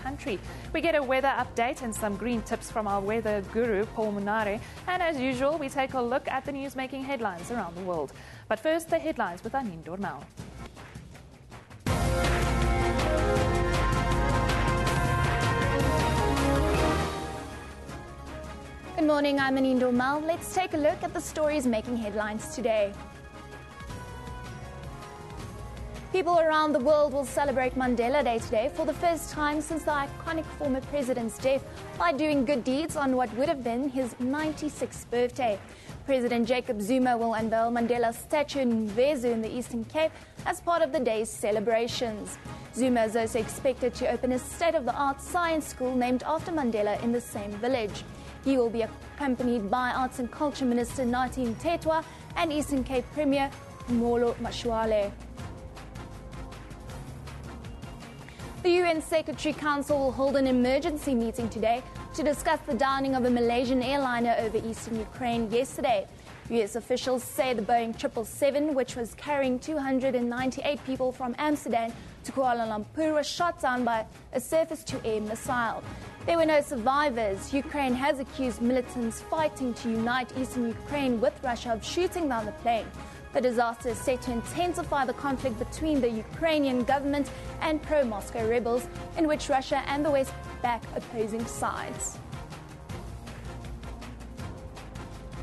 country. We get a weather update and some green tips from our weather guru, Paul Munare. And as usual, we take a look at the news-making headlines around the world. But first, the headlines with Anin Dormal. Good morning, I'm Anin Dormal. Let's take a look at the stories making headlines today. People around the world will celebrate Mandela Day today for the first time since the iconic former president's death by doing good deeds on what would have been his 96th birthday. President Jacob Zuma will unveil Mandela's statue in Mvezu in the Eastern Cape as part of the day's celebrations. Zuma is also expected to open a state-of-the-art science school named after Mandela in the same village. He will be accompanied by Arts and Culture Minister Nathi Mthethwa and Eastern Cape Premier Molo Mashwale. The UN Secretary Council will hold an emergency meeting today to discuss the downing of a Malaysian airliner over eastern Ukraine yesterday. US officials say the Boeing 777, which was carrying 298 people from Amsterdam to Kuala Lumpur, was shot down by a surface-to-air missile. There were no survivors. Ukraine has accused militants fighting to unite eastern Ukraine with Russia of shooting down the plane. The disaster is set to intensify the conflict between the Ukrainian government and pro-Moscow rebels, in which Russia and the West back opposing sides.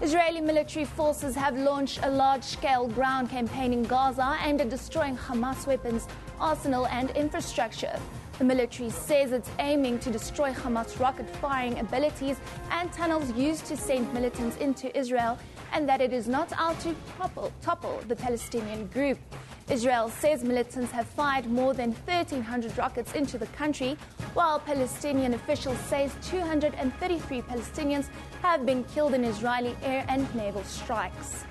Israeli military forces have launched a large-scale ground campaign in Gaza aimed at destroying Hamas weapons, arsenal and infrastructure. The military says it's aiming to destroy Hamas rocket-firing abilities and tunnels used to send militants into Israel, and that it is not out to topple the Palestinian group. Israel says militants have fired more than 1,300 rockets into the country, while Palestinian officials say 233 Palestinians have been killed in Israeli air and naval strikes.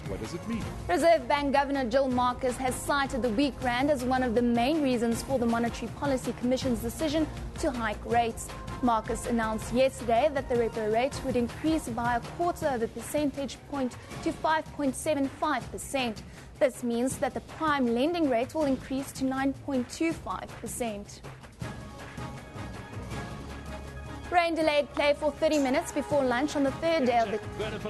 What does it mean? Reserve Bank Governor Jill Marcus has cited the weak rand as one of the main reasons for the Monetary Policy Commission's decision to hike rates. Marcus announced yesterday that the repo rate would increase by 0.25 percentage point to 5.75%. This means that the prime lending rate will increase to 9.25%. Rain delayed play for 30 minutes before lunch on the third day of the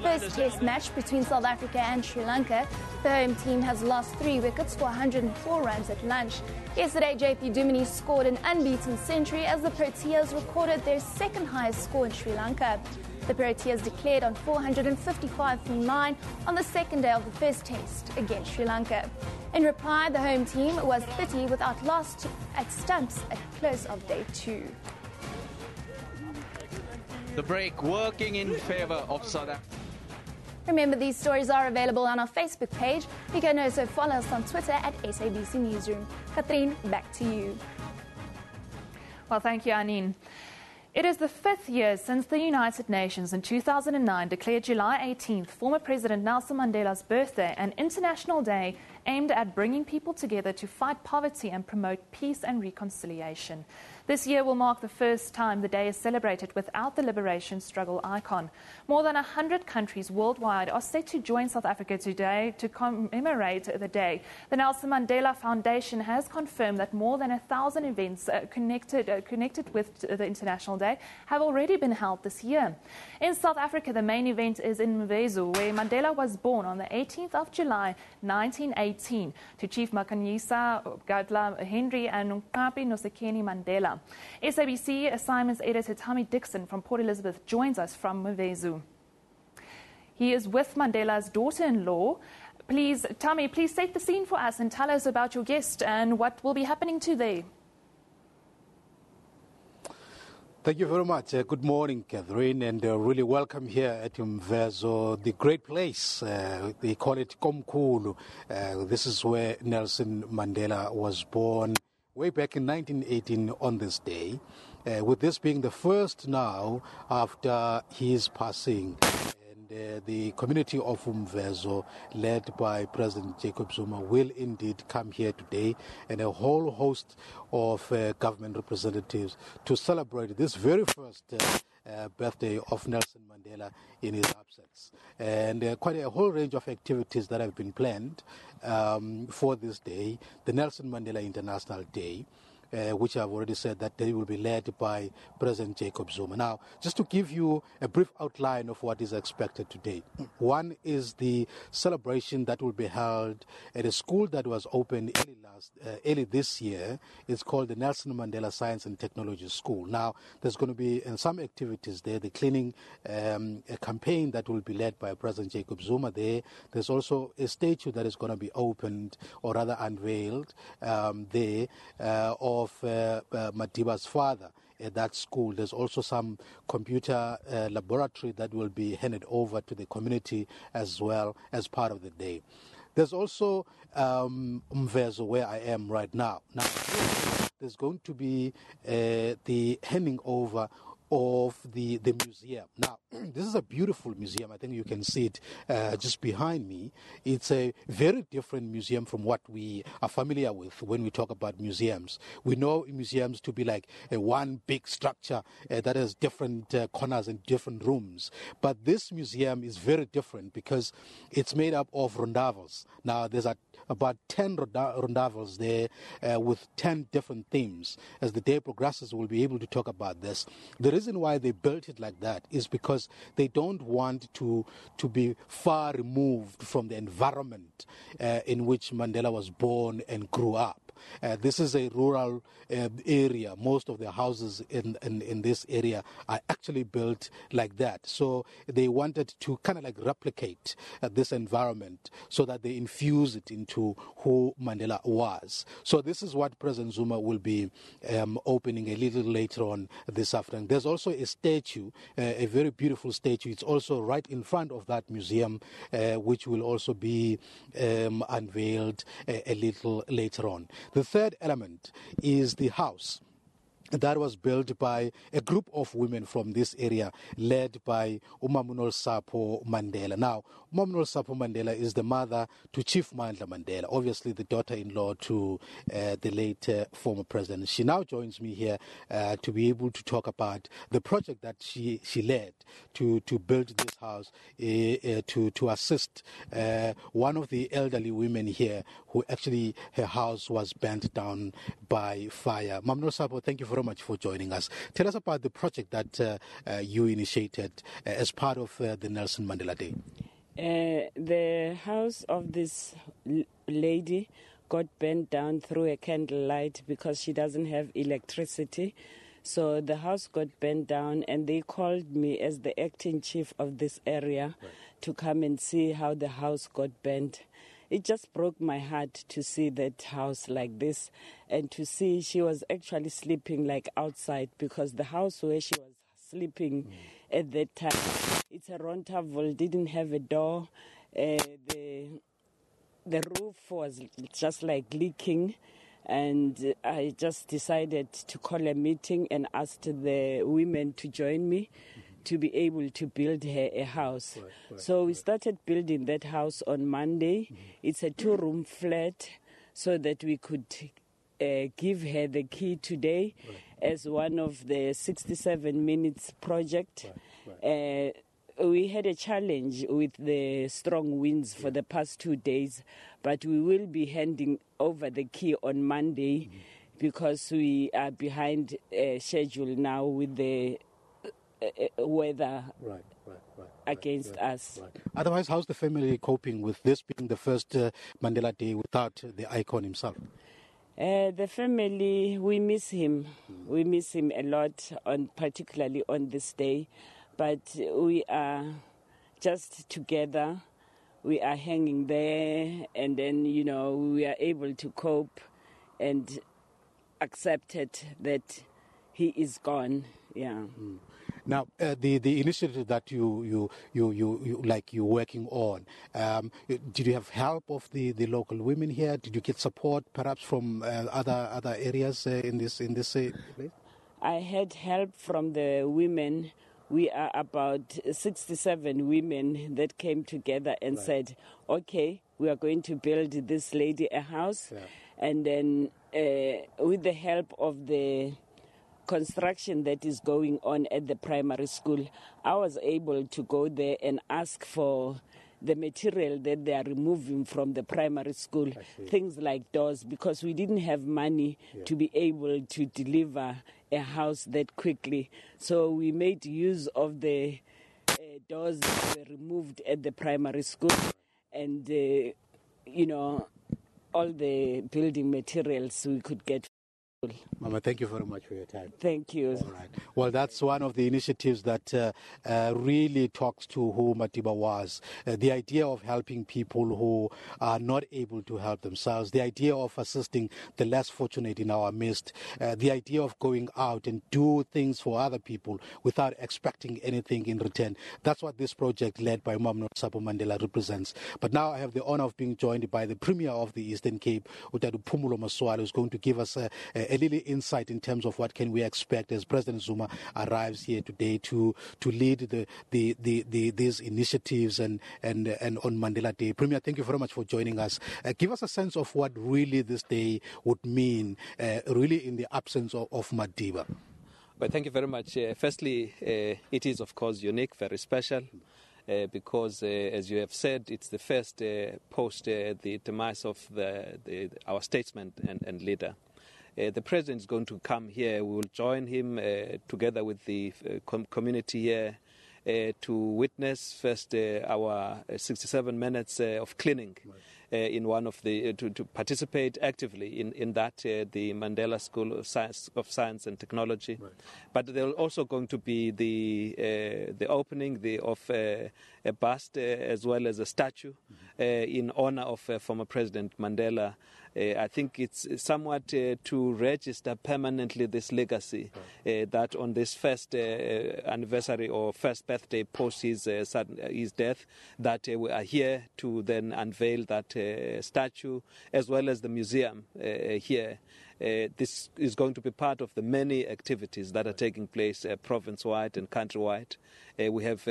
first test match between South Africa and Sri Lanka. The home team has lost 3 wickets for 104 runs at lunch. Yesterday, JP Duminy scored an unbeaten century as the Proteas recorded their second highest score in Sri Lanka. The Proteas declared on 455 for 9 on the second day of the first test against Sri Lanka. In reply, the home team was 30 without loss at stumps at close of day 2. The break working in favour of South Africa. Remember, these stories are available on our Facebook page. You can also follow us on Twitter at SABC Newsroom. Catherine, back to you. Well, thank you, Anin. It is the 5th year since the United Nations in 2009 declared July 18th, former President Nelson Mandela's birthday, an international day aimed at bringing people together to fight poverty and promote peace and reconciliation. This year will mark the first time the day is celebrated without the liberation struggle icon. More than 100 countries worldwide are set to join South Africa today to commemorate the day. The Nelson Mandela Foundation has confirmed that more than 1,000 events connected with the International Day have already been held this year. In South Africa, the main event is in Mvezu, where Mandela was born on the 18th of July 1918 to Chief Makhanyisa Gadla Henry and Nkapi Nosekeni Mandela. SABC assignments editor Tommy Dixon from Port Elizabeth joins us from Mvezu. He is with Mandela's daughter-in-law. Please, Tommy, please set the scene for us and tell us about your guest and what will be happening today. Thank you very much. Good morning, Catherine, and really welcome here at Mvezu, the great place. They call it Komkhulu. This is where Nelson Mandela was born way back in 1918 on this day, with this being the first now after his passing. And the community of Mvezu, led by President Jacob Zuma, will indeed come here today, and a whole host of government representatives to celebrate this very first birthday of Nelson Mandela in his absence. upsets, and quite a whole range of activities that have been planned for this day, the Nelson Mandela International Day, which I've already said that they will be led by President Jacob Zuma. Now, just to give you a brief outline of what is expected today. One is the celebration that will be held at a school that was opened early this year. It's called the Nelson Mandela Science and Technology School. Now, there's going to be some activities there, the cleaning a campaign that will be led by President Jacob Zuma there. There's also a statue that is going to be opened, or rather unveiled, there of Madiba's father at that school. There's also some computer laboratory that will be handed over to the community as well as part of the day. There's also Mvezo, where I am right now. Now, there's going to be the handing over of the museum. Now, this is a beautiful museum. I think you can see it just behind me. It's a very different museum from what we are familiar with when we talk about museums. We know museums to be like one big structure that has different corners and different rooms. But this museum is very different because it's made up of rondavels. Now, there's about 10 rondavels there with 10 different themes. As the day progresses, we'll be able to talk about this. The reason why they built it like that is because they don't want to be far removed from the environment in which Mandela was born and grew up. This is a rural area. Most of the houses in this area are actually built like that. So they wanted to kind of like replicate this environment so that they infuse it into who Mandela was. So this is what President Zuma will be opening a little later on this afternoon. There's also a statue, a very beautiful statue. It's also right in front of that museum, which will also be unveiled a little later on. The third element is the house that was built by a group of women from this area led by Umamunol Sapo Mandela. Now, Umamunol Sapo Mandela is the mother to Chief Mandla Mandela, obviously the daughter-in-law to the late former president. She now joins me here to be able to talk about the project that she led to build this house to assist one of the elderly women here who actually her house was burnt down by fire. Umamunol Sapo, thank you very much for joining us. Tell us about the project that you initiated as part of the Nelson Mandela Day. The house of this lady got burnt down through a candlelight because she doesn't have electricity. So the house got burnt down, and they called me as the acting chief of this area to come and see how the house got burnt. It just broke my heart to see that house like this, and to see she was actually sleeping like outside, because the house where she was sleeping at that time, it's a rontavel, didn't have a door. The roof was just like leaking, and I just decided to call a meeting and asked the women to join me to be able to build her a house. So we started building that house on Monday. It's a 2-room flat, so that we could give her the key today as one of the 67 minutes project. We had a challenge with the strong winds for the past 2 days, but we will be handing over the key on Monday because we are behind schedule now with the weather against us. Otherwise, how's the family coping with this being the first Mandela Day without the icon himself? The family, we miss him. We miss him a lot, particularly on this day. But we are just together. We are hanging there, and then, we are able to cope and accepted that he is gone. Yeah. Now, the initiative that you're working on, did you have help of the local women here? Did you get support perhaps from other areas in this place? I had help from the women. We are about 67 women that came together and said, okay, we are going to build this lady a house. And then with the help of the construction that is going on at the primary school, I was able to go there and ask for the material that they are removing from the primary school, things like doors, because we didn't have money to be able to deliver a house that quickly. So we made use of the doors that were removed at the primary school and, all the building materials we could get. Mama, thank you very much for your time. Thank you. All right. Well, that's one of the initiatives that really talks to who Madiba was. The idea of helping people who are not able to help themselves, the idea of assisting the less fortunate in our midst, the idea of going out and do things for other people without expecting anything in return. That's what this project led by Mamno Sapo Mandela represents. But now I have the honor of being joined by the Premier of the Eastern Cape, Utadu Phumulo Masualle, who's going to give us a little insight in terms of what can we expect as President Zuma arrives here today to lead these initiatives and on Mandela Day. Premier, thank you very much for joining us. Give us a sense of what really this day would mean, really in the absence of Madiba. Well, thank you very much. Firstly, it is of course unique, very special. Because, as you have said, it's the first post the demise of our statesman and leader. The president is going to come here. We will join him together with the community here to witness first our 67 minutes of cleaning in one of the to participate actively in that the Mandela School of Science and Technology. Right. But there will also going to be the opening of a bust as well as a statue in honor of former President Mandela. I think it's somewhat to register permanently this legacy that on this first anniversary or first birthday post his death, that we are here to then unveil that statue as well as the museum here. This is going to be part of the many activities that are taking place province-wide and country-wide. We have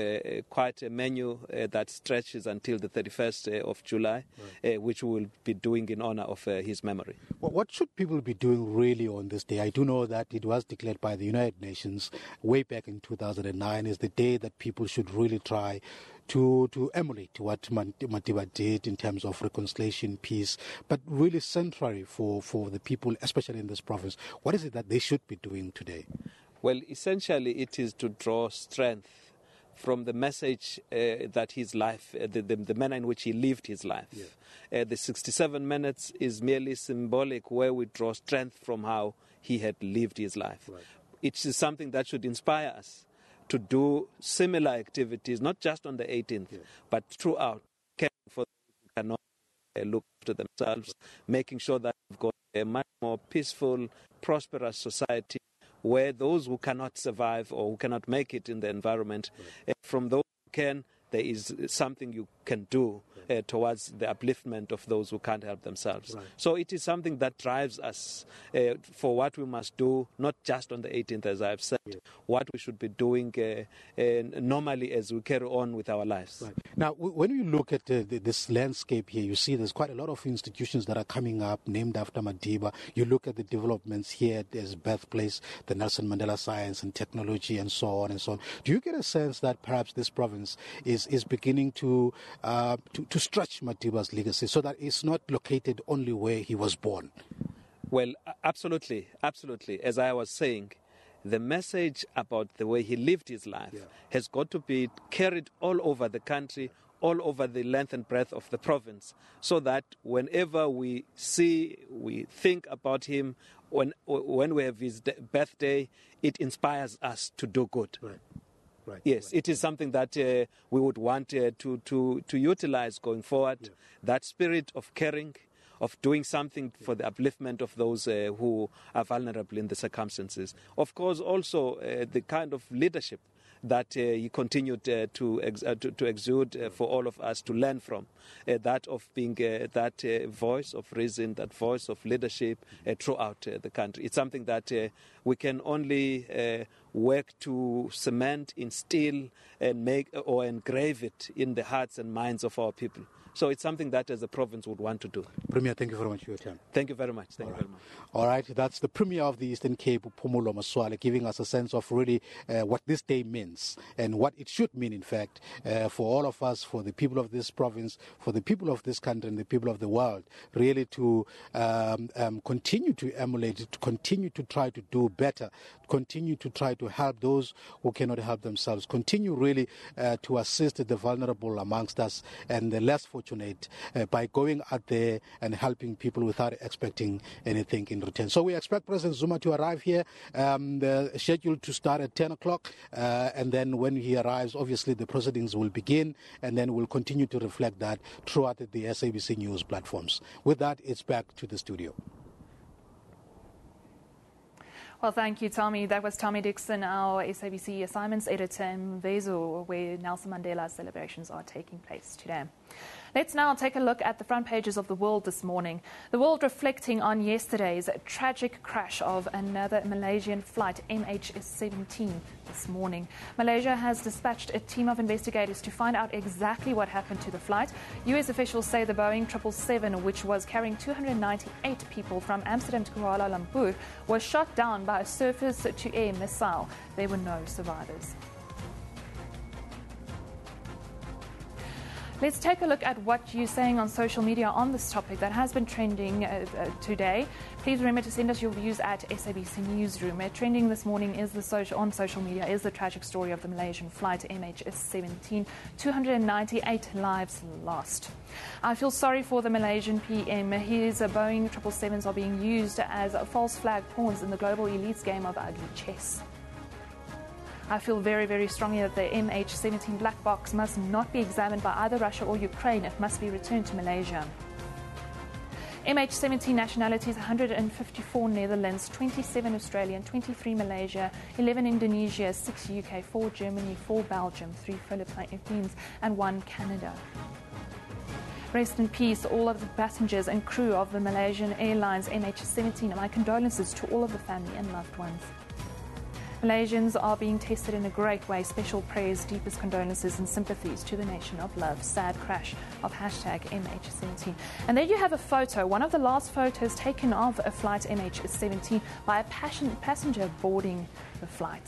quite a menu that stretches until the 31st of July, which we will be doing in honor of his memory. Well, what should people be doing really on this day? I do know that it was declared by the United Nations way back in 2009 as the day that people should really try to emulate what Madiba did in terms of reconciliation, peace, but really centrally for the people, especially in this province. What is it that they should be doing today? Well, essentially it is to draw strength from the message that his life, the manner in which he lived his life. Yeah. The 67 minutes is merely symbolic, where we draw strength from how he had lived his life. Right. It is something that should inspire us to do similar activities, not just on the 18th, but throughout, caring for those who cannot look after themselves, making sure that we've got a much more peaceful, prosperous society where those who cannot survive or who cannot make it in the environment, from those who can, there is something you can do towards the upliftment of those who can't help themselves. Right. So it is something that drives us for what we must do, not just on the 18th, as I've said, what we should be doing normally as we carry on with our lives. Right. Now, when you look at this landscape here, you see there's quite a lot of institutions that are coming up named after Madiba. You look at the developments here at his birthplace, the Nelson Mandela Science and Technology, and so on and so on. Do you get a sense that perhaps this province is beginning to stretch Madiba's legacy so that it's not located only where he was born? Well, absolutely. As I was saying, the message about the way he lived his life has got to be carried all over the country, all over the length and breadth of the province, so that whenever we think about him, when we have his birthday, it inspires us to do good. Right. Right. Yes, it is something that we would want to utilize going forward, that spirit of caring, of doing something for the upliftment of those who are vulnerable in the circumstances. Of course, also the kind of leadership that he continued to exude for all of us to learn from, that of being that voice of reason, that voice of leadership throughout the country. It's something that we can only work to cement, instill, and make or engrave it in the hearts and minds of our people, So it's something that as a province would want to do. Premier, thank you very much for your time. Thank you very much. Thank you very much. All right, that's the Premier of the Eastern Cape, Phumulo Masualle, giving us a sense of really what this day means and what it should mean, in fact, for all of us, for the people of this province, for the people of this country and the people of the world, really to continue to emulate, to continue to try to do better, continue to try to help those who cannot help themselves, continue really to assist the vulnerable amongst us and the less fortunate by going out there and helping people without expecting anything in return. So we expect President Zuma to arrive here, scheduled to start at 10 o'clock, and then when he arrives, obviously the proceedings will begin, and then we'll continue to reflect that throughout the SABC News platforms. With that, it's back to the studio. Well, thank you, Tommy. That was Tommy Dixon, our SABC assignments editor in Mvezo, where Nelson Mandela's celebrations are taking place today. Let's now take a look at the front pages of The World this morning. The World reflecting on yesterday's tragic crash of another Malaysian flight, MH17, this morning. Malaysia has dispatched a team of investigators to find out exactly what happened to the flight. US officials say the Boeing 777, which was carrying 298 people from Amsterdam to Kuala Lumpur, was shot down by a surface-to-air missile. There were no survivors. Let's take a look at what you're saying on social media on this topic that has been trending today. Please remember to send us your views at SABC Newsroom. Trending this morning is on social media is the tragic story of the Malaysian flight MH17, 298 lives lost. I feel sorry for the Malaysian PM. His Boeing 777s are being used as false flag pawns in the global elites game of ugly chess. I feel very, very strongly that the MH17 black box must not be examined by either Russia or Ukraine. It must be returned to Malaysia. MH17 nationalities: 154 Netherlands, 27 Australian, 23 Malaysia, 11 Indonesia, 6 UK, 4 Germany, 4 Belgium, 3 Philippines and 1 Canada. Rest in peace, all of the passengers and crew of the Malaysian Airlines MH17, and my condolences to all of the family and loved ones. Malaysians are being tested in a great way. Special prayers, deepest condolences and sympathies to the nation of love. Sad crash of #MH17. And there you have a photo, one of the last photos taken of a flight MH17 by a passenger boarding the flight.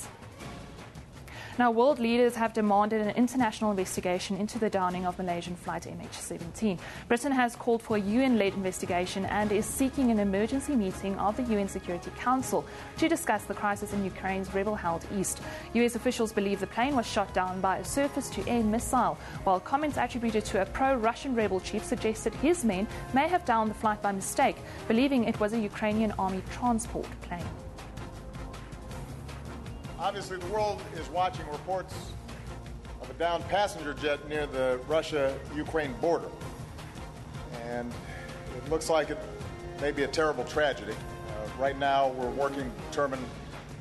Now, world leaders have demanded an international investigation into the downing of Malaysian flight MH17. Britain has called for a UN-led investigation and is seeking an emergency meeting of the UN Security Council to discuss the crisis in Ukraine's rebel-held east. US officials believe the plane was shot down by a surface-to-air missile, while comments attributed to a pro-Russian rebel chief suggested his men may have downed the flight by mistake, believing it was a Ukrainian army transport plane. Obviously, the world is watching reports of a downed passenger jet near the Russia-Ukraine border. And it looks like it may be a terrible tragedy. Right now, we're working to determine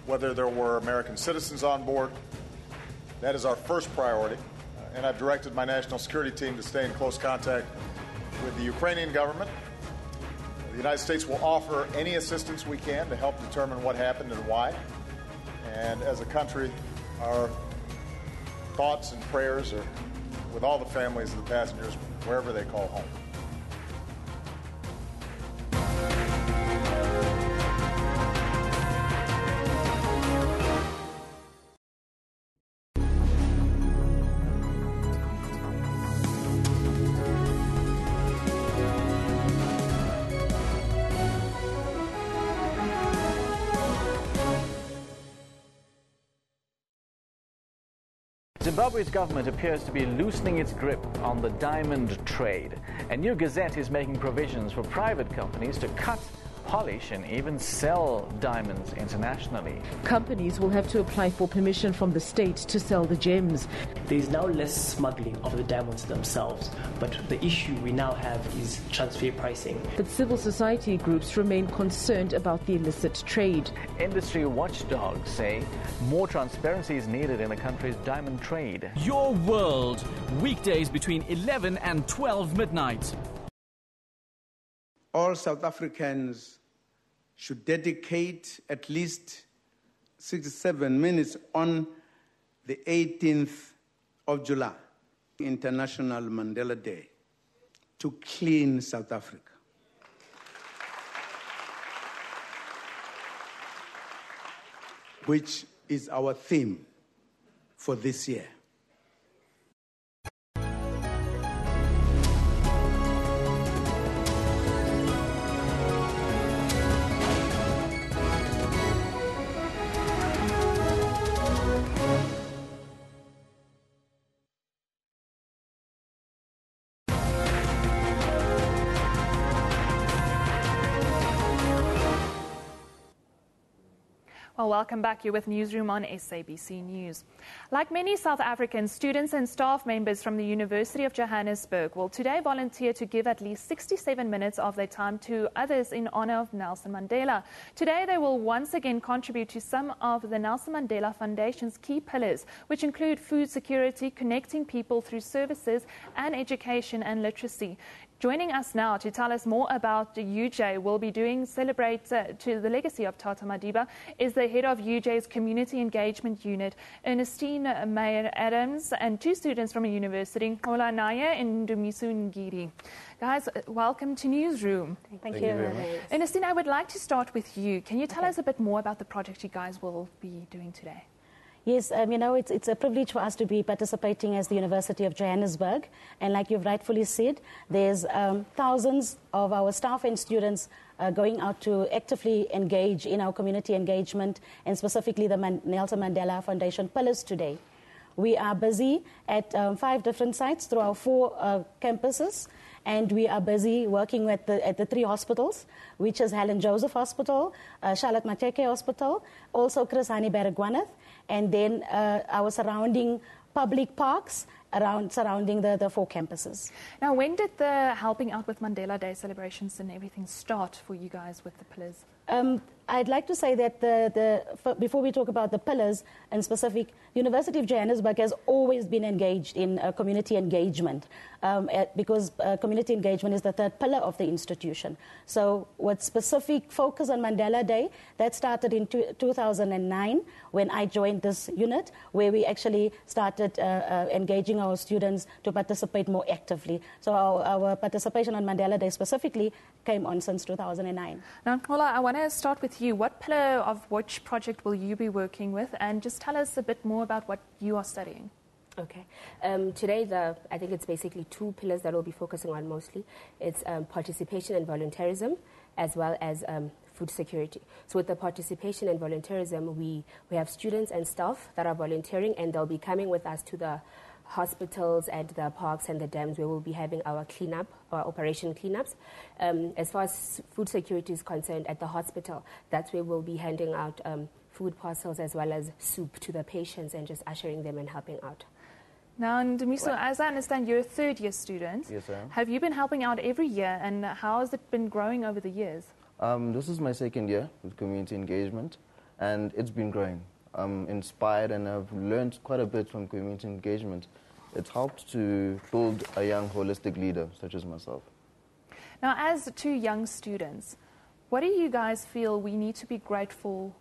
whether there were American citizens on board. That is our first priority. And I've directed my national security team to stay in close contact with the Ukrainian government. The United States will offer any assistance we can to help determine what happened and why. And as a country, our thoughts and prayers are with all the families of the passengers, wherever they call home. Zimbabwe's government appears to be loosening its grip on the diamond trade. A new gazette is making provisions for private companies to cut, polish and even sell diamonds internationally. Companies will have to apply for permission from the state to sell the gems. There is now less smuggling of the diamonds themselves, but the issue we now have is transfer pricing. But civil society groups remain concerned about the illicit trade. Industry watchdogs say more transparency is needed in the country's diamond trade. Your World, weekdays between 11 and 12 midnight. All South Africans should dedicate at least 67 minutes on the 18th of July, International Mandela Day, to clean South Africa. Which is our theme for this year. Well, welcome back. You're with Newsroom on SABC News. Like many South Africans, students and staff members from the University of Johannesburg will today volunteer to give at least 67 minutes of their time to others in honor of Nelson Mandela. Today, they will once again contribute to some of the Nelson Mandela Foundation's key pillars, which include food security, connecting people through services, and education and literacy. Joining us now to tell us more about the UJ will be doing celebrate to the legacy of Tata Madiba is the head of UJ's Community Engagement Unit, Ernestine Meyer-Adams, and two students from a university, Ola Naya and Dumisu Ngiri. Guys, welcome to Newsroom. Thank you very much. Ernestine, I would like to start with you. Can you tell us a bit more about the project you guys will be doing today? Yes, it's a privilege for us to be participating as the University of Johannesburg. And like you've rightfully said, there's thousands of our staff and students going out to actively engage in our community engagement and specifically the Nelson Mandela Foundation pillars today. We are busy at 5 different sites through our 4 campuses. And we are busy working at the 3 hospitals, which is Helen Joseph Hospital, Charlotte Mateke Hospital, also Chris Hani Baragwanath, and then our surrounding public parks surrounding the 4 campuses. Now, when did the helping out with Mandela Day celebrations and everything start for you guys with the pillars? I'd like to say that before we talk about the pillars in specific, University of Johannesburg has always been engaged in community engagement because community engagement is the 3rd pillar of the institution. So with specific focus on Mandela Day, that started in 2009 when I joined this unit, where we actually started engaging our students to participate more actively. So our participation on Mandela Day specifically came on since 2009. Now, Ola, I want to start with you. What pillar of which project will you be working with? And just tell us a bit more about what you are studying. Okay. Today, I think it's basically 2 pillars that we'll be focusing on mostly. It's participation and volunteerism, as well as food security. So with the participation and volunteerism, we have students and staff that are volunteering, and they'll be coming with us to the hospitals and the parks and the dams where we'll be having our cleanup, our operation cleanups. As far as food security is concerned, at the hospital, that's where we'll be handing out food parcels as well as soup to the patients and just ushering them and helping out. Now, Dumiso, as I understand, you're a 3rd-year student. Yes, I am. Have you been helping out every year, and how has it been growing over the years? This is my 2nd year with community engagement, and it's been growing. I'm inspired and I've learned quite a bit from community engagement. It's helped to build a young holistic leader such as myself. Now, as 2 young students, what do you guys feel we need to be grateful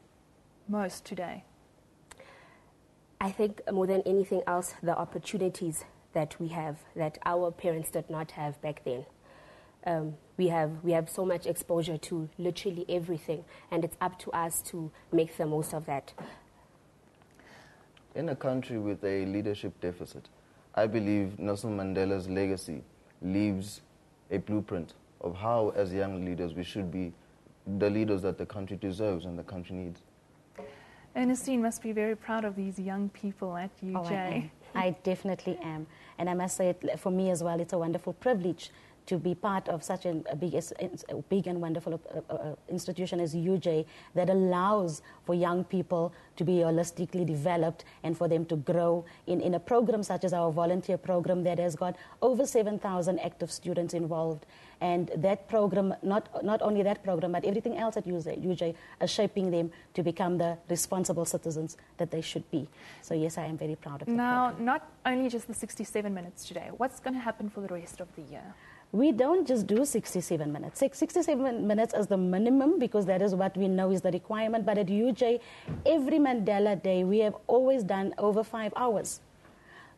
most today? I think more than anything else, the opportunities that we have that our parents did not have back then. We have so much exposure to literally everything, and it's up to us to make the most of that. In a country with a leadership deficit, I believe Nelson Mandela's legacy leaves a blueprint of how, as young leaders, we should be the leaders that the country deserves and the country needs. Ernestine must be very proud of these young people at UJ. Oh, I definitely am. And I must say, for me as well, it's a wonderful privilege to be part of such a big and wonderful institution as UJ that allows for young people to be holistically developed and for them to grow in a program such as our volunteer program that has got over 7,000 active students involved. And that program, not only that program, but everything else at UJ is shaping them to become the responsible citizens that they should be. So yes, I am very proud of that. Now, not only just the 67 minutes today, what's going to happen for the rest of the year? We don't just do 67 minutes. 67 minutes is the minimum because that is what we know is the requirement. But at UJ, every Mandela Day, we have always done over 5 hours.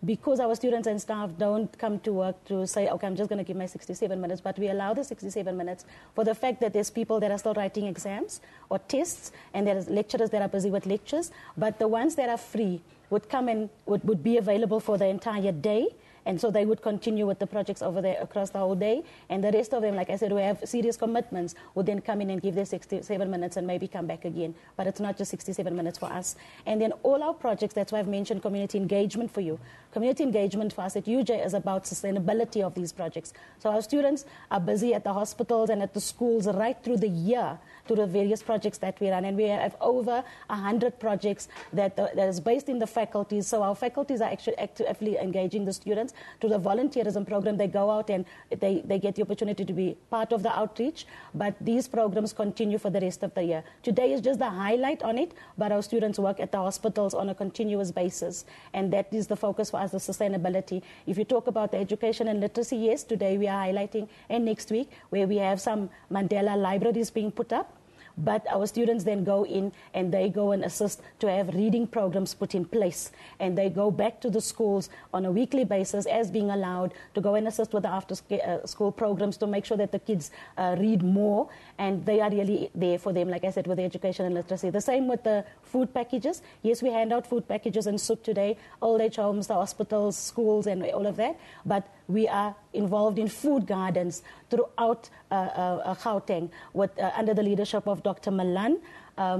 because our students and staff don't come to work to say, okay, I'm just going to give my 67 minutes, but we allow the 67 minutes for the fact that there's people that are still writing exams or tests, and there's lecturers that are busy with lectures, but the ones that are free would come and would be available for the entire day. And so they would continue with the projects over there across the whole day. And the rest of them, like I said, who have serious commitments, would then come in and give their 67 minutes and maybe come back again. But it's not just 67 minutes for us. And then all our projects, that's why I've mentioned community engagement for you. Community engagement for us at UJ is about sustainability of these projects. So our students are busy at the hospitals and at the schools right through the year to the various projects that we run. And we have over 100 projects that is based in the faculties. So our faculties are actually actively engaging the students to the volunteerism program. They go out and they get the opportunity to be part of the outreach, but these programs continue for the rest of the year. Today is just the highlight on it, but our students work at the hospitals on a continuous basis, and that is the focus for us, the sustainability. If you talk about the education and literacy, yes, today we are highlighting, and next week, where we have some Mandela libraries being put up. But our students then go in and they go and assist to have reading programs put in place. And they go back to the schools on a weekly basis as being allowed to go and assist with the after-school programs to make sure that the kids read more. And they are really there for them, like I said, with the education and literacy. The same with the food packages. Yes, we hand out food packages and soup today, old age homes, the hospitals, schools, and all of that. But we are involved in food gardens throughout Gauteng under the leadership of Dr. Malan.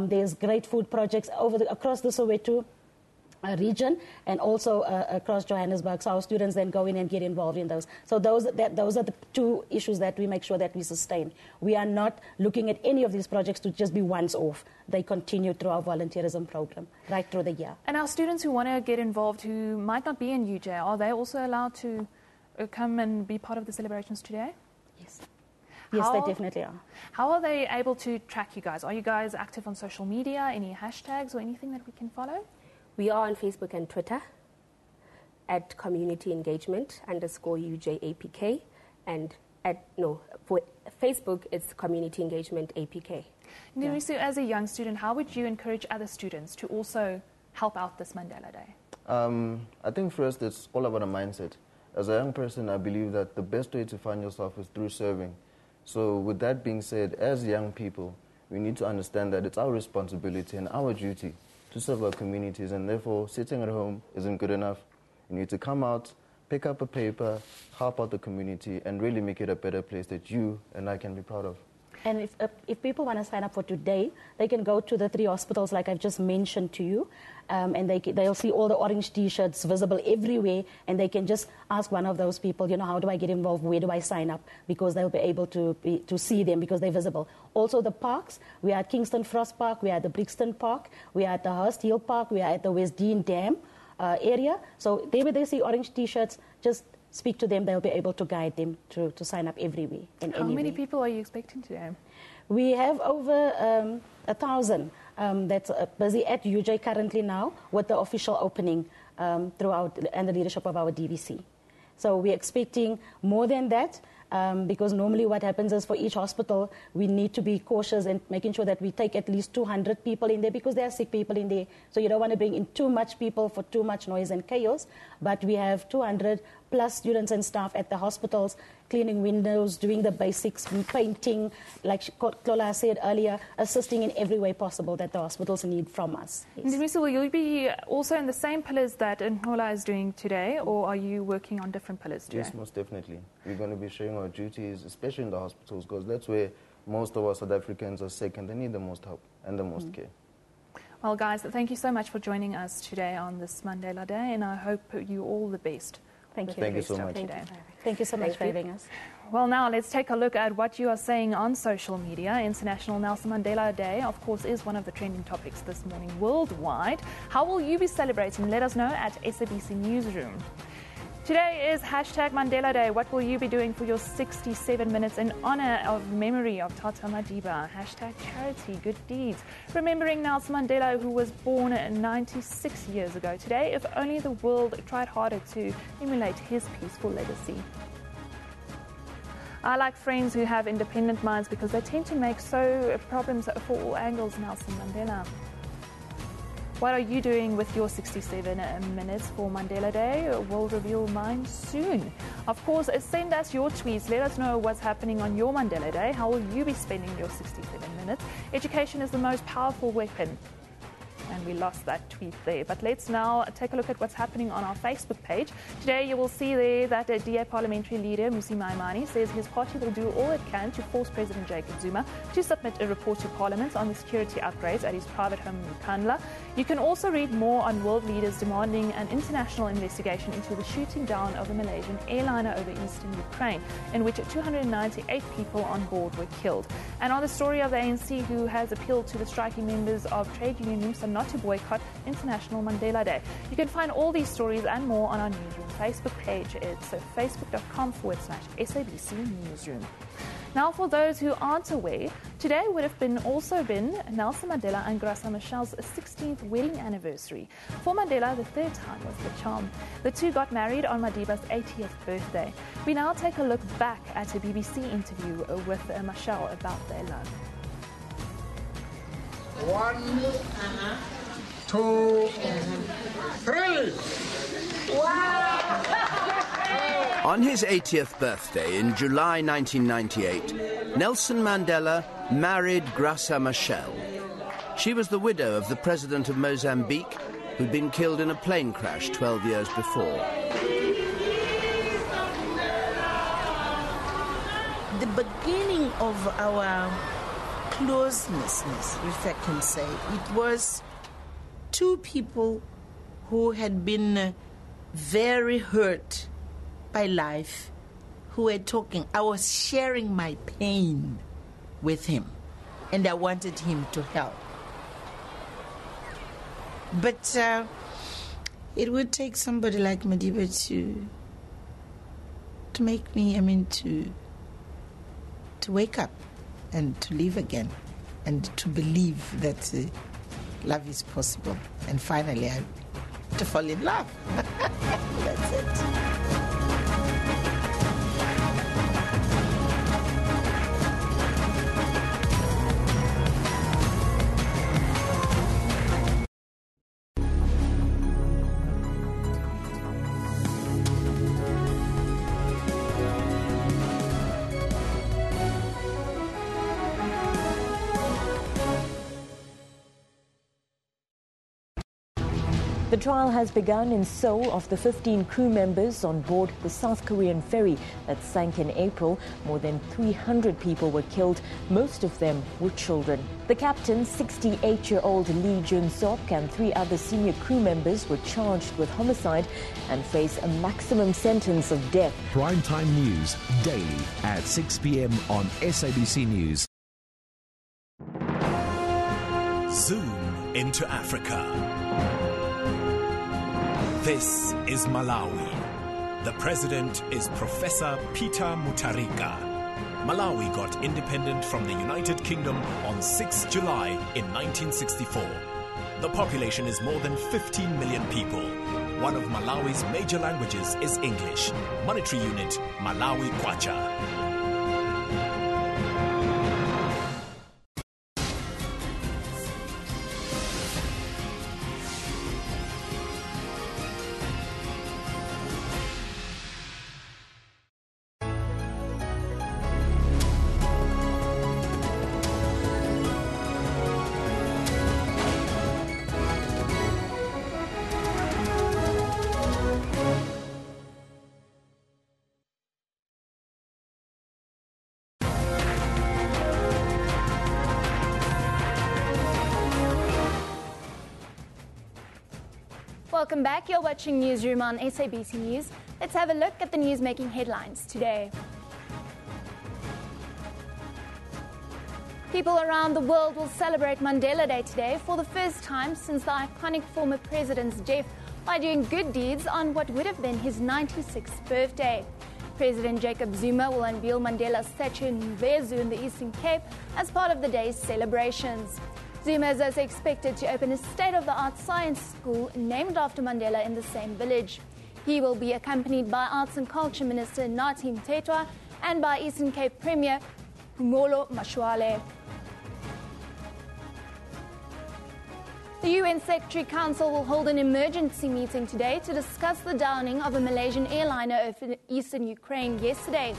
There's great food projects across the Soweto region and also across Johannesburg. So our students then go in and get involved in those. So those are the two issues that we make sure that we sustain. We are not looking at any of these projects to just be once off. They continue through our volunteerism program right through the year. And our students who want to get involved who might not be in UJ, are they also allowed to come and be part of the celebrations today? Yes. Yes, they definitely are. How are they able to track you guys? Are you guys active on social media? Any hashtags or anything that we can follow? We are on Facebook and Twitter at community engagement _UJAPK, and for Facebook it's community engagement APK. Nerisu, as a young student, how would you encourage other students to also help out this Mandela Day? I think first it's all about a mindset. As a young person, I believe that the best way to find yourself is through serving. So with that being said, as young people, we need to understand that it's our responsibility and our duty to serve our communities, and therefore sitting at home isn't good enough. You need to come out, pick up a paper, help out the community, and really make it a better place that you and I can be proud of. And if people want to sign up for today, they can go to the 3 hospitals like I've just mentioned to you, and they'll see all the orange T-shirts visible everywhere, and they can just ask one of those people, how do I get involved, where do I sign up, because they'll be able to see them because they're visible. Also the parks, we are at Kingston Frost Park, we are at the Brixton Park, we are at the Hurst Hill Park, we are at the West Dean Dam area. So when they see orange T-shirts, just speak to them. They'll be able to guide them to sign up everywhere and anywhere. How many people are you expecting today? We have over 1,000 that's busy at UJ currently now with the official opening throughout and the leadership of our DVC. So we're expecting more than that. Because normally what happens is for each hospital, we need to be cautious and making sure that we take at least 200 people in there because there are sick people in there. So you don't want to bring in too much people for too much noise and chaos. But we have 200 plus students and staff at the hospitals, cleaning windows, doing the basics, painting, like Klola said earlier, assisting in every way possible that the hospitals need from us. Yes. Will you be also in the same pillars that Nkola is doing today, or are you working on different pillars today? Yes, most definitely. We're going to be showing our duties, especially in the hospitals, because that's where most of our South Africans are sick and they need the most help and the most care. Well, guys, thank you so much for joining us today on this Mandela Day, and I hope you all the best. Thank you. Thank you so much. Thank you so much for having us. Well, now let's take a look at what you are saying on social media. International Nelson Mandela Day, of course, is one of the trending topics this morning worldwide. How will you be celebrating? Let us know at SABC Newsroom. Today is #Mandela Day. What will you be doing for your 67 minutes in honor of memory of Tata Madiba? #charity, good deeds. Remembering Nelson Mandela, who was born 96 years ago today. If only the world tried harder to emulate his peaceful legacy. I like friends who have independent minds because they tend to make problems for all angles. Nelson Mandela. What are you doing with your 67 minutes for Mandela Day? We'll reveal mine soon. Of course, send us your tweets. Let us know what's happening on your Mandela Day. How will you be spending your 67 minutes? Education is the most powerful weapon. And we lost that tweet there. But let's now take a look at what's happening on our Facebook page. Today you will see there that DA parliamentary leader Musi Maimane says his party will do all it can to force President Jacob Zuma to submit a report to Parliament on the security upgrades at his private home in Kandla. You can also read more on world leaders demanding an international investigation into the shooting down of a Malaysian airliner over eastern Ukraine, in which 298 people on board were killed. And on the story of the ANC, who has appealed to the striking members of trade union NUMSA not to boycott International Mandela Day. You can find all these stories and more on our Newsroom Facebook page. It's facebook.com/SABC Newsroom. Now, for those who aren't aware, today would have also been Nelson Mandela and Graça Machel's 16th wedding anniversary. For Mandela, the third time was the charm. The two got married on Madiba's 80th birthday. We now take a look back at a BBC interview with Machel about their love. 1, 2, 3. Wow! On his 80th birthday in July 1998, Nelson Mandela married Graça Machel. She was the widow of the president of Mozambique, who'd been killed in a plane crash 12 years before. The beginning of our closeness, if I can say, it was two people who had been very hurt by life, who were talking. I was sharing my pain with him, and I wanted him to help. But it would take somebody like Madiba to make me, to wake up and to live again and to believe that love is possible. And finally, to fall in love. That's it. The trial has begun in Seoul of the 15 crew members on board the South Korean ferry that sank in April. More than 300 people were killed, most of them were children. The captain, 68-year-old Lee Jun-sok, and 3 other senior crew members were charged with homicide and face a maximum sentence of death. Primetime News, daily at 6 p.m. on SABC News. Zoom into Africa. This is Malawi. The president is Professor Peter Mutharika. Malawi got independent from the United Kingdom on 6 July in 1964. The population is more than 15 million people. One of Malawi's major languages is English. Monetary unit, Malawi Kwacha. Welcome back. You're watching Newsroom on SABC News. Let's have a look at the news-making headlines today. People around the world will celebrate Mandela Day today for the first time since the iconic former president's death by doing good deeds on what would have been his 96th birthday. President Jacob Zuma will unveil Mandela's statue in Mvezu in the Eastern Cape as part of the day's celebrations. Zuma is also expected to open a state-of-the-art science school named after Mandela in the same village. He will be accompanied by Arts and Culture Minister Nathi Mthethwa and by Eastern Cape Premier Humolo Mashwale. The The UN Secretary Council will hold an emergency meeting today to discuss the downing of a Malaysian airliner over eastern Ukraine yesterday.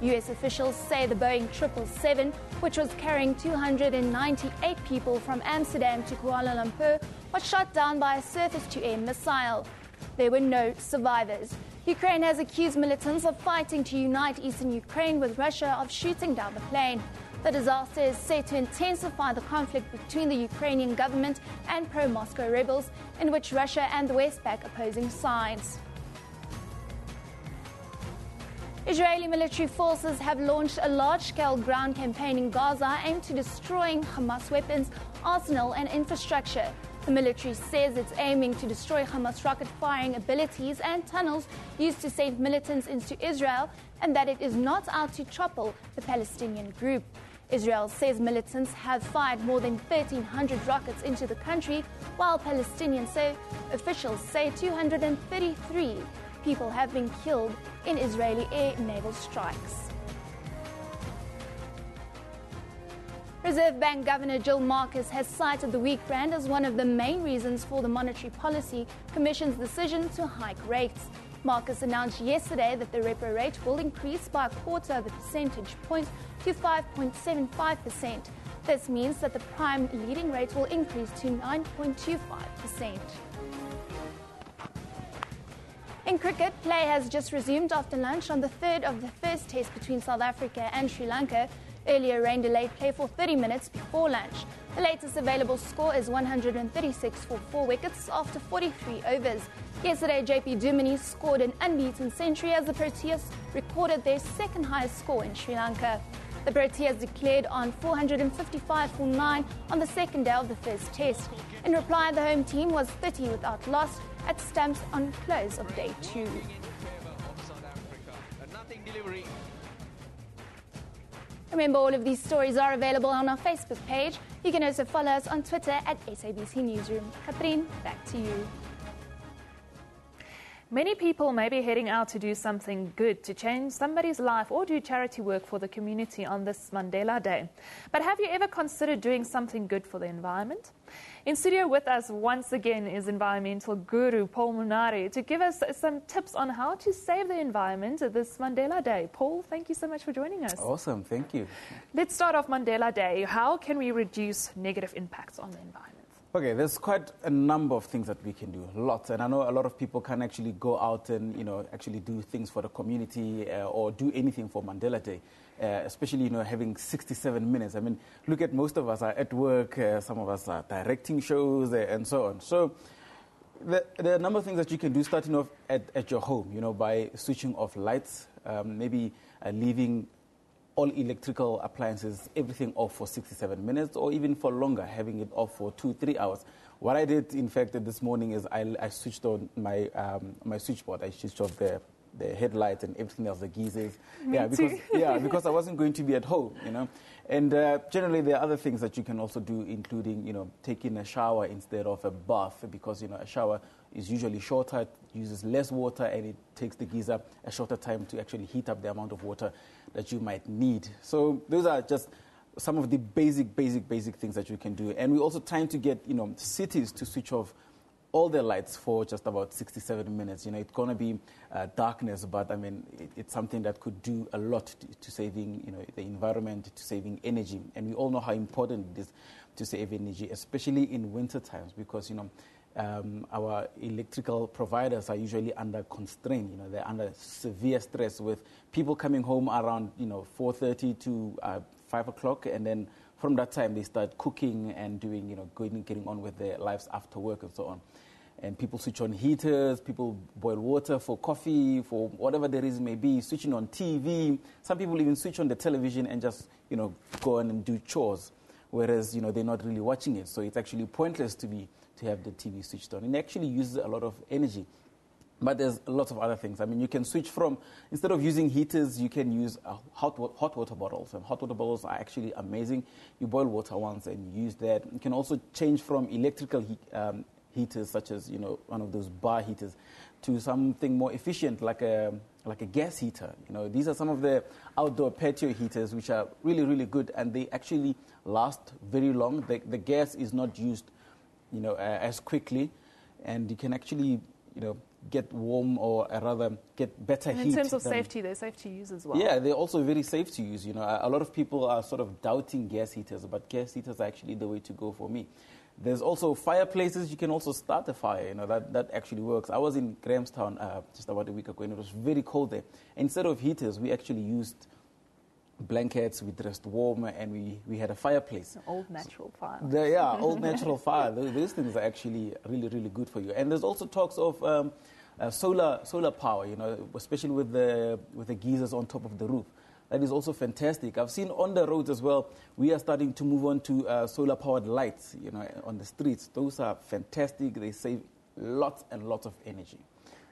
US officials say the Boeing 777, which was carrying 298 people from Amsterdam to Kuala Lumpur, was shot down by a surface-to-air missile. There were no survivors. Ukraine has accused militants of fighting to unite eastern Ukraine with Russia of shooting down the plane. The disaster is said to intensify the conflict between the Ukrainian government and pro-Moscow rebels, in which Russia and the West back opposing sides. Israeli military forces have launched a large-scale ground campaign in Gaza aimed to destroying Hamas weapons, arsenal and infrastructure. The military says it's aiming to destroy Hamas rocket-firing abilities and tunnels used to send militants into Israel, and that it is not out to topple the Palestinian group. Israel says militants have fired more than 1,300 rockets into the country, while Palestinian officials say 233 people have been killed in Israeli air naval strikes. Reserve Bank Governor Jill Marcus has cited the weak rand as one of the main reasons for the Monetary Policy Commission's decision to hike rates. Marcus announced yesterday that the repo rate will increase by 1/4 of a percentage point to 5.75%. This means that the prime leading rate will increase to 9.25%. In cricket, play has just resumed after lunch on the third of the first test between South Africa and Sri Lanka. Earlier rain delayed play for 30 minutes before lunch. The latest available score is 136 for 4 wickets after 43 overs. Yesterday, JP Duminy scored an unbeaten century as the Proteas recorded their second highest score in Sri Lanka. The Proteas declared on 455 for 9 on the second day of the first test. In reply, the home team was 30 without loss at stumps on close of day 2. Remember, all of these stories are available on our Facebook page. You can also follow us on Twitter at SABC Newsroom. Catherine, back to you. Many people may be heading out to do something good, to change somebody's life or do charity work for the community on this Mandela Day. But have you ever considered doing something good for the environment? In studio with us once again is environmental guru Paul Munari to give us some tips on how to save the environment this Mandela Day. Paul, thank you so much for joining us. Awesome, thank you. Let's start off Mandela Day. How can we reduce negative impacts on the environment? Okay, there's quite a number of things that we can do, lots. And I know a lot of people can actually go out and, actually do things for the community or do anything for Mandela Day, especially, having 67 minutes. I mean, look at most of us are at work, some of us are directing shows and so on. So there are a number of things that you can do starting off at your home, by switching off lights, maybe leaving all electrical appliances, everything off for 67 minutes or even for longer, having it off for 2-3 hours. What I did, in fact, this morning is I switched on my switchboard. I switched off the headlights and everything else, the geysers. Because I wasn't going to be at home, And generally, there are other things that you can also do, including, taking a shower instead of a bath, because, a shower is usually shorter, it uses less water, and it takes the geyser a shorter time to actually heat up the amount of water that you might need. So those are just some of the basic things that you can do. And we're also trying to get, cities to switch off all their lights for just about 67 minutes. It's going to be darkness, but I mean, it's something that could do a lot to saving, the environment, to saving energy. And we all know how important it is to save energy, especially in winter times, because, our electrical providers are usually under constraint. They're under severe stress with people coming home around, 4:30 to 5 o'clock, and then from that time they start cooking and doing, getting on with their lives after work and so on. And people switch on heaters, people boil water for coffee, for whatever the reason may be, switching on TV. Some people even switch on the television and just, go on and do chores, whereas, they're not really watching it. So it's actually pointless to have the TV switched on. It actually uses a lot of energy. But there's lots of other things. I mean, you can switch from, instead of using heaters, you can use hot water bottles. And hot water bottles are actually amazing. You boil water once and you use that. You can also change from electrical heaters, such as, one of those bar heaters, to something more efficient, like a gas heater. These are some of the outdoor patio heaters, which are really, really good, and they actually last very long. The gas is not used as quickly, and you can actually, get warm, or rather get better and heat. In terms of safety, they're safe to use as well. Yeah, they're also very safe to use. A lot of people are sort of doubting gas heaters, but gas heaters are actually the way to go for me. There's also fireplaces. You can also start a fire. That actually works. I was in Grahamstown just about a week ago, and it was very cold there. Instead of heaters, we actually used blankets, we dressed warm, and we had a fireplace. An old natural fire. Old natural fire. Those things are actually really, really good for you. And there's also talks of solar power, especially with the geysers on top of the roof. That is also fantastic. I've seen on the roads as well, we are starting to move on to solar-powered lights, on the streets. Those are fantastic. They save lots and lots of energy.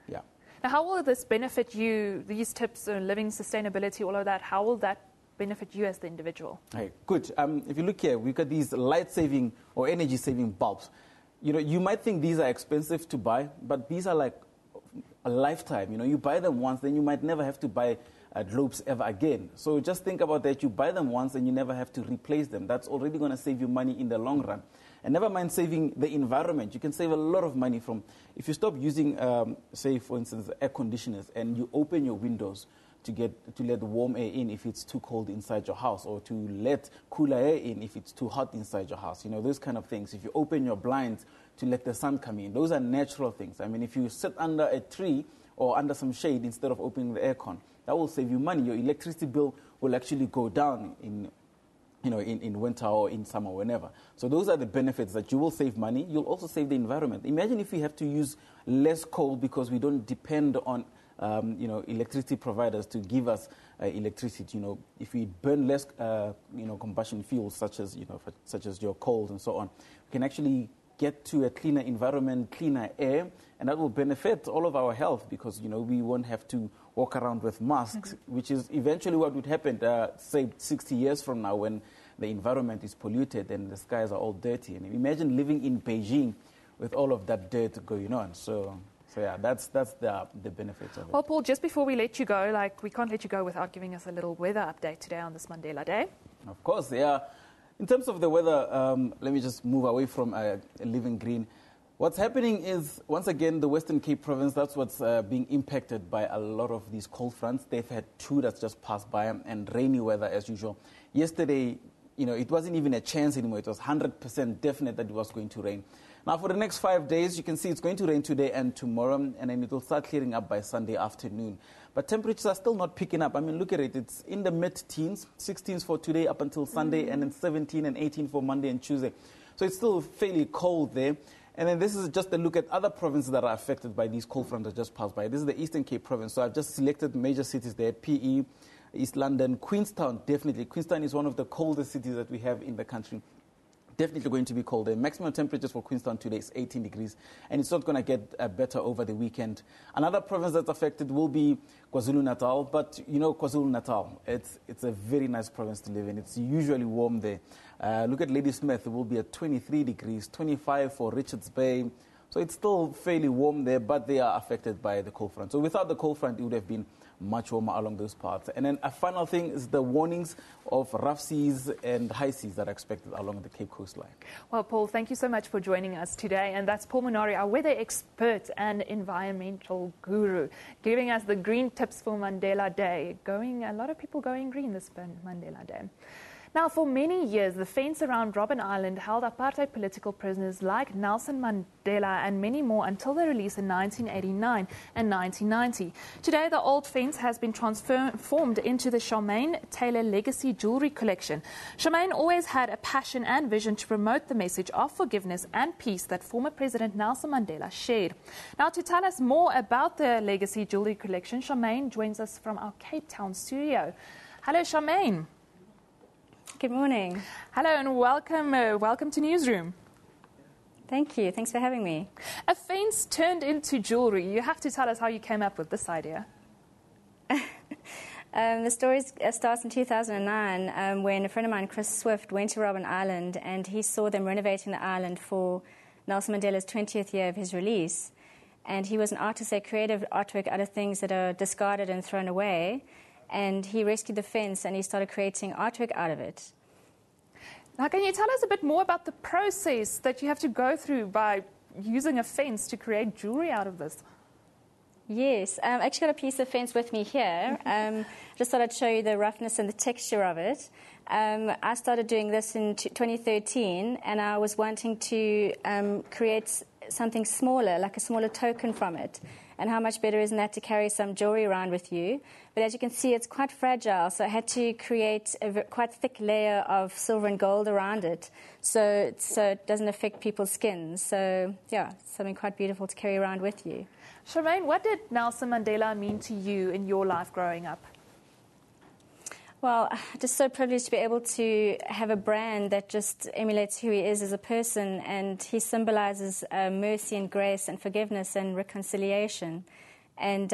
Yeah. Now, how will this benefit you, these tips on living sustainability, all of that, how will that benefit you as the individual? Hey, good. If you look here, we've got these light-saving or energy-saving bulbs. You might think these are expensive to buy, but these are like a lifetime. You buy them once, then you might never have to buy globes ever again. So just think about that. You buy them once and you never have to replace them. That's already going to save you money in the long run. And never mind saving the environment. You can save a lot of money from, if you stop using, say, for instance, air conditioners, and you open your windows to let warm air in if it's too cold inside your house, or to let cooler air in if it's too hot inside your house. Those kind of things. If you open your blinds to let the sun come in, those are natural things. I mean, if you sit under a tree or under some shade instead of opening the aircon, that will save you money. Your electricity bill will actually go down in winter or in summer, whenever. So those are the benefits, that you will save money. You'll also save the environment. Imagine if we have to use less coal because we don't depend on electricity providers to give us electricity. If we burn less combustion fuels such as your coals and so on, we can actually get to a cleaner environment, cleaner air, and that will benefit all of our health, because we won't have to walk around with masks, which is eventually what would happen, say 60 years from now, when the environment is polluted and the skies are all dirty. And imagine living in Beijing with all of that dirt going on. So yeah, that's the benefits of it. Well, Paul, just before we let you go, we can't let you go without giving us a little weather update today on this Mandela Day. Of course, yeah. In terms of the weather, let me just move away from living green. What's happening is, once again, the Western Cape province, that's what's being impacted by a lot of these cold fronts. They've had two that's just passed by, and rainy weather as usual. Yesterday, it wasn't even a chance anymore. It was 100% definite that it was going to rain. Now, for the next 5 days, you can see it's going to rain today and tomorrow, and then it will start clearing up by Sunday afternoon. But temperatures are still not picking up. I mean, look at it. It's in the mid-teens, 16s for today up until Sunday, and then 17 and 18 for Monday and Tuesday. So it's still fairly cold there. And then this is just a look at other provinces that are affected by these cold fronts that just passed by. This is the Eastern Cape province. So I've just selected major cities there: PE, East London, Queenstown, definitely. Queenstown is one of the coldest cities that we have in the country. Definitely going to be cold. The maximum temperatures for Queenstown today is 18 degrees, and it's not going to get better over the weekend. Another province that's affected will be KwaZulu-Natal, but KwaZulu-Natal, it's a very nice province to live in. It's usually warm there. Look at Ladysmith, it will be at 23 degrees, 25 for Richards Bay. So it's still fairly warm there, but they are affected by the cold front. So without the cold front, it would have been much warmer along those parts. And then a final thing is the warnings of rough seas and high seas that are expected along the Cape coastline. Well, Paul, thank you so much for joining us today. And that's Paul Munari, our weather expert and environmental guru, giving us the green tips for Mandela Day. A lot of people going green this Mandela Day. Now, for many years, the fence around Robben Island held apartheid political prisoners like Nelson Mandela and many more until their release in 1989 and 1990. Today, the old fence has been transformed into the Charmaine Taylor Legacy Jewelry Collection. Charmaine always had a passion and vision to promote the message of forgiveness and peace that former President Nelson Mandela shared. Now, to tell us more about the Legacy Jewelry Collection, Charmaine joins us from our Cape Town studio. Hello, Charmaine. Good morning. Hello and welcome to Newsroom. Thank you. Thanks for having me. A fence turned into jewelry. You have to tell us how you came up with this idea. The story starts in 2009 when a friend of mine, Chris Swift, went to Robben Island and he saw them renovating the island for Nelson Mandela's 20th year of his release. And he was an artist, a creative artwork out of things that are discarded and thrown away. And he rescued the fence and he started creating artwork out of it. Now, can you tell us a bit more about the process that you have to go through by using a fence to create jewelry out of this? Yes, I actually got a piece of fence with me here. Just thought I'd show you the roughness and the texture of it. I started doing this in 2013, and I was wanting to create something smaller, like a smaller token from it. And how much better isn't that to carry some jewelry around with you? But as you can see, it's quite fragile, so I had to create a quite thick layer of silver and gold around it, so it doesn't affect people's skins. So, yeah, it's something quite beautiful to carry around with you. Charmaine, what did Nelson Mandela mean to you in your life growing up? Well, just so privileged to be able to have a brand that just emulates who he is as a person, and he symbolizes mercy and grace and forgiveness and reconciliation. And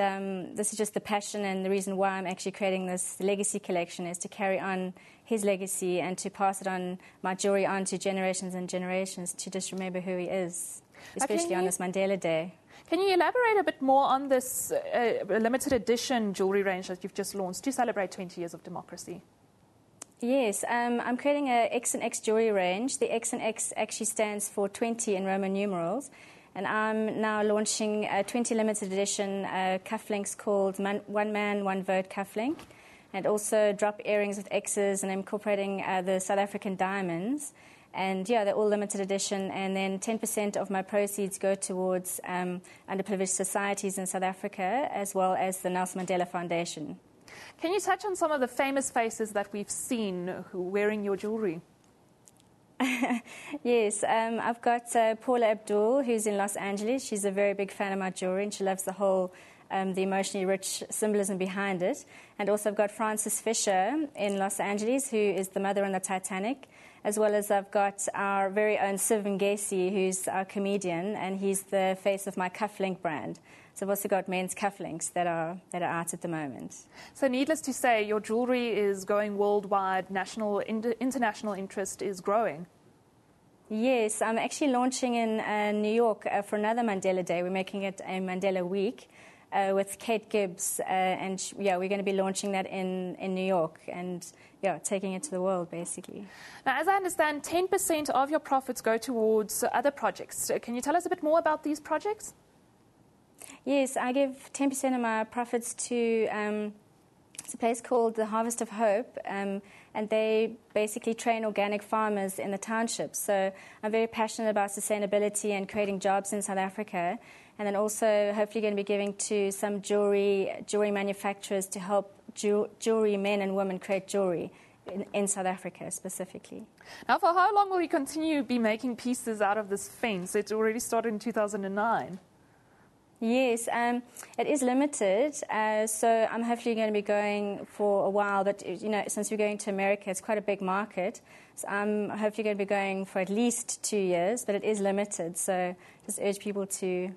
this is just the passion and the reason why I'm actually creating this legacy collection, is to carry on his legacy and to pass it on, my jewelry on to generations and generations, to just remember who he is, especially on this Mandela Day. Can you elaborate a bit more on this limited edition jewelry range that you've just launched to celebrate 20 years of democracy? Yes, I'm creating a X and X jewelry range. The X and X actually stands for 20 in Roman numerals. And I'm now launching a 20 limited edition cufflinks called One Man, One Vote cufflink. And also drop earrings with X's, and incorporating the South African diamonds. And, yeah, they're all limited edition. And then 10% of my proceeds go towards underprivileged societies in South Africa, as well as the Nelson Mandela Foundation. Can you touch on some of the famous faces that we've seen wearing your jewelry? Yes, I've got Paula Abdul, who's in Los Angeles. She's a very big fan of my jewelry, and she loves the whole the emotionally rich symbolism behind it. And also I've got Frances Fisher in Los Angeles, who is the mother on the Titanic, as well as I've got our very own Siv Ngesi, who's our comedian, and he's the face of my cufflink brand. So I've also got men's cufflinks that are out at the moment. So needless to say, your jewelry is going worldwide. International interest is growing. Yes, I'm actually launching in New York for another Mandela Day. We're making it a Mandela Week with Kate Gibbs, and we're going to be launching that in New York, and taking it to the world, basically. Now, as I understand, 10% of your profits go towards other projects. Can you tell us a bit more about these projects? Yes, I give 10% of my profits to it's a place called the Harvest of Hope, and they basically train organic farmers in the townships. So I'm very passionate about sustainability and creating jobs in South Africa, and then also hopefully going to be giving to some jewelry manufacturers to help jewelry men and women create jewelry in South Africa specifically. Now, for how long will you continue to be making pieces out of this fence? It already started in 2009. Yes, it is limited, so I'm hopefully going to be going for a while. But since we're going to America, it's quite a big market. So I'm hopefully going to be going for at least 2 years, but it is limited. So just urge people to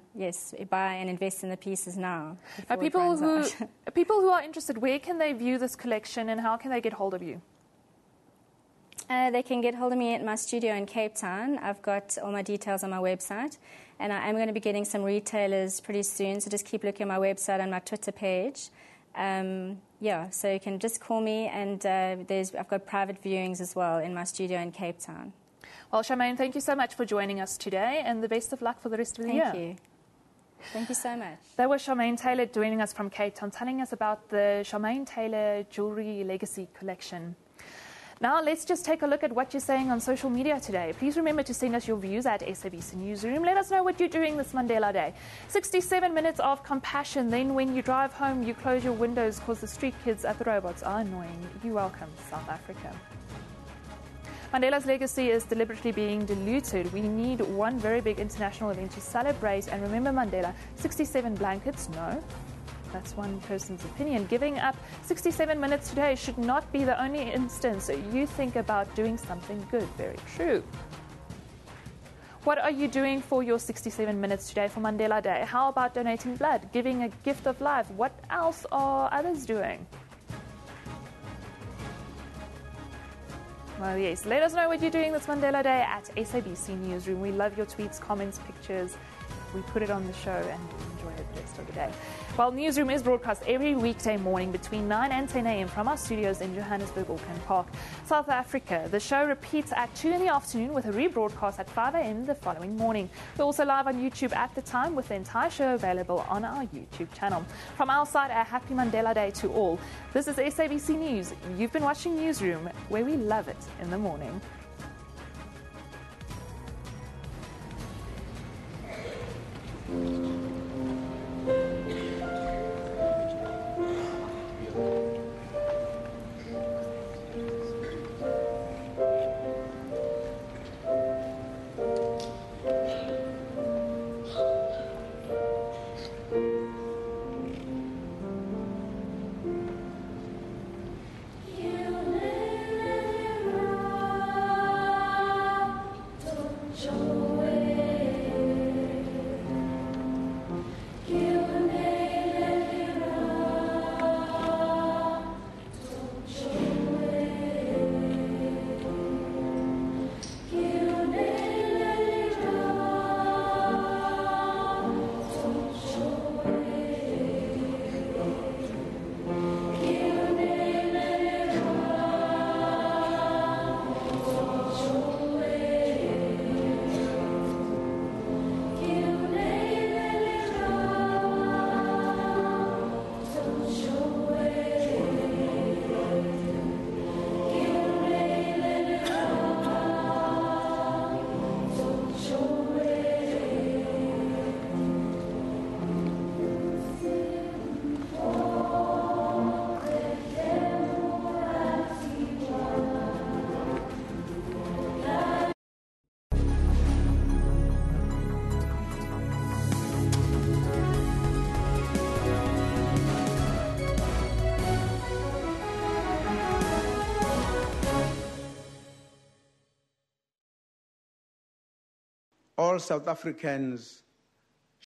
buy and invest in the pieces now. People who are interested, where can they view this collection, and how can they get hold of you? They can get hold of me at my studio in Cape Town. I've got all my details on my website. And I am going to be getting some retailers pretty soon, so just keep looking at my website and my Twitter page. So you can just call me, and I've got private viewings as well in my studio in Cape Town. Well, Charmaine, thank you so much for joining us today, and the best of luck for the rest of the year. Thank you. Thank you so much. That was Charmaine Taylor joining us from Cape Town, telling us about the Charmaine Taylor Jewelry Legacy Collection. Now, let's just take a look at what you're saying on social media today. Please remember to send us your views at SABC Newsroom. Let us know what you're doing this Mandela Day. 67 minutes of compassion. Then when you drive home, you close your windows because the street kids at the robots are annoying. You're welcome, South Africa. Mandela's legacy is deliberately being diluted. We need one very big international event to celebrate and remember Mandela. 67 blankets? No. That's one person's opinion. Giving up 67 minutes today should not be the only instance you think about doing something good. Very true. What are you doing for your 67 minutes today for Mandela Day? How about donating blood, giving a gift of life? What else are others doing? Well, yes, let us know what you're doing this Mandela Day at SABC Newsroom. We love your tweets, comments, pictures. we put it on the show and enjoy it the rest of the day. Well, Newsroom is broadcast every weekday morning between 9 and 10 a.m. from our studios in Johannesburg, Auckland Park, South Africa. The show repeats at 2 in the afternoon with a rebroadcast at 5 a.m. the following morning. We're also live on YouTube at the time with the entire show available on our YouTube channel. From our side, a happy Mandela Day to all. This is SABC News. You've been watching Newsroom, where we love it in the morning. All South Africans